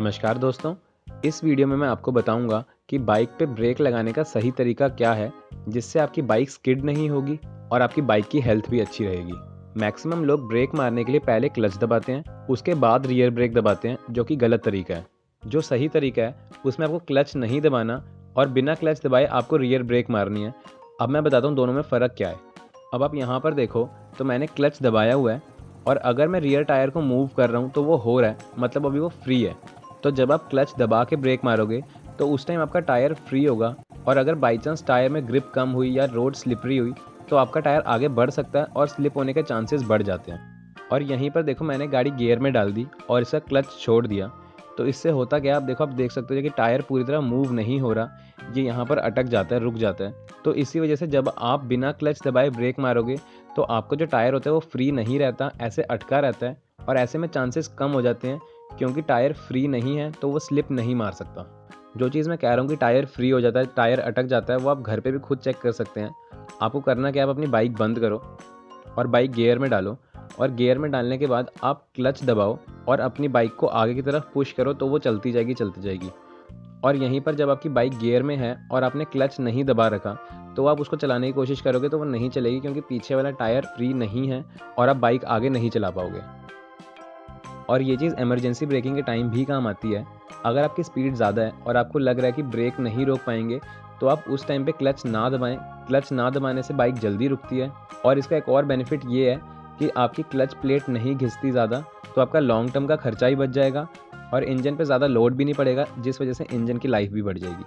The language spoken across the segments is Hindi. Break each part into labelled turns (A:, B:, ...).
A: नमस्कार दोस्तों। इस वीडियो में मैं आपको बताऊंगा कि बाइक पे ब्रेक लगाने का सही तरीका क्या है जिससे आपकी बाइक स्किड नहीं होगी और आपकी बाइक की हेल्थ भी अच्छी रहेगी। मैक्सिमम लोग ब्रेक मारने के लिए पहले क्लच दबाते हैं, उसके बाद रियर ब्रेक दबाते हैं, जो कि गलत तरीका है। जो सही तरीका है उसमें आपको क्लच नहीं दबाना और बिना क्लच दबाए आपको रियर ब्रेक मारनी है। अब मैं बताता हूँ दोनों में फ़र्क क्या है। अब आप यहाँ पर देखो तो मैंने क्लच दबाया हुआ है और अगर मैं रियर टायर को मूव कर रहा हूँ तो वो हो रहा है, मतलब अभी वो फ्री है। तो जब आप क्लच दबा के ब्रेक मारोगे तो उस टाइम आपका टायर फ्री होगा और अगर बाई चांस टायर में ग्रिप कम हुई या रोड स्लिपरी हुई तो आपका टायर आगे बढ़ सकता है और स्लिप होने के चांसेस बढ़ जाते हैं। और यहीं पर देखो मैंने गाड़ी गियर में डाल दी और इसका क्लच छोड़ दिया, तो इससे होता क्या, आप देखो, आप देख सकते हो कि टायर पूरी तरह मूव नहीं हो रहा, ये यहाँ पर अटक जाता है, रुक जाता है। तो इसी वजह से जब आप बिना क्लच दबाए ब्रेक मारोगे तो आपका जो टायर होता है वो फ्री नहीं रहता, ऐसे अटका रहता है और ऐसे में चांसेस कम हो जाते हैं क्योंकि टायर फ्री नहीं है तो वो स्लिप नहीं मार सकता। जो चीज़ मैं कह रहा हूँ कि टायर फ्री हो जाता है, टायर अटक जाता है, वो आप घर पे भी खुद चेक कर सकते हैं। आपको करना क्या है, आप अपनी बाइक बंद करो और बाइक गियर में डालो और गियर में डालने के बाद आप क्लच दबाओ और अपनी बाइक को आगे की तरफ पुश करो तो वो चलती जाएगी चलती जाएगी। और यहीं पर जब आपकी बाइक गियर में है और आपने क्लच नहीं दबा रखा तो आप उसको चलाने की कोशिश करोगे तो वो नहीं चलेगी क्योंकि पीछे वाला टायर फ्री नहीं है और आप बाइक आगे नहीं चला पाओगे। और ये चीज़ इमरजेंसी ब्रेकिंग के टाइम भी काम आती है। अगर आपकी स्पीड ज़्यादा है और आपको लग रहा है कि ब्रेक नहीं रोक पाएंगे तो आप उस टाइम पे क्लच ना दबाएं। क्लच ना दबाने से बाइक जल्दी रुकती है और इसका एक और बेनिफिट ये है कि आपकी क्लच प्लेट नहीं घिसती ज़्यादा, तो आपका लॉन्ग टर्म का खर्चा ही बच जाएगा और इंजन पे ज़्यादा लोड भी नहीं पड़ेगा, जिस वजह से इंजन की लाइफ भी बढ़ जाएगी।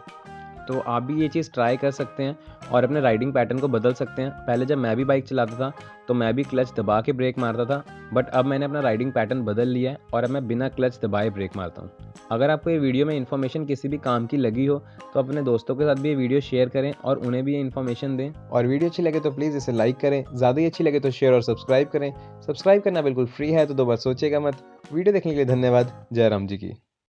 A: तो आप भी ये चीज़ ट्राई कर सकते हैं और अपने राइडिंग पैटर्न को बदल सकते हैं। पहले जब मैं भी बाइक चलाता था तो मैं भी क्लच दबा के ब्रेक मारता था, बट अब मैंने अपना राइडिंग पैटर्न बदल लिया है और अब मैं बिना क्लच दबाए ब्रेक मारता हूँ। अगर आपको ये वीडियो में इन्फॉर्मेशन किसी भी काम की लगी हो तो अपने दोस्तों के साथ भी ये वीडियो शेयर करें और उन्हें भी ये इन्फॉर्मेशन दें। और वीडियो अच्छी लगे तो प्लीज़ इसे लाइक करें, ज़्यादा ही अच्छी लगे तो शेयर और सब्सक्राइब करें। सब्सक्राइब करना बिल्कुल फ्री है, तो दो बार सोचिएगा मत। वीडियो देखने के लिए धन्यवाद। जय राम जी की।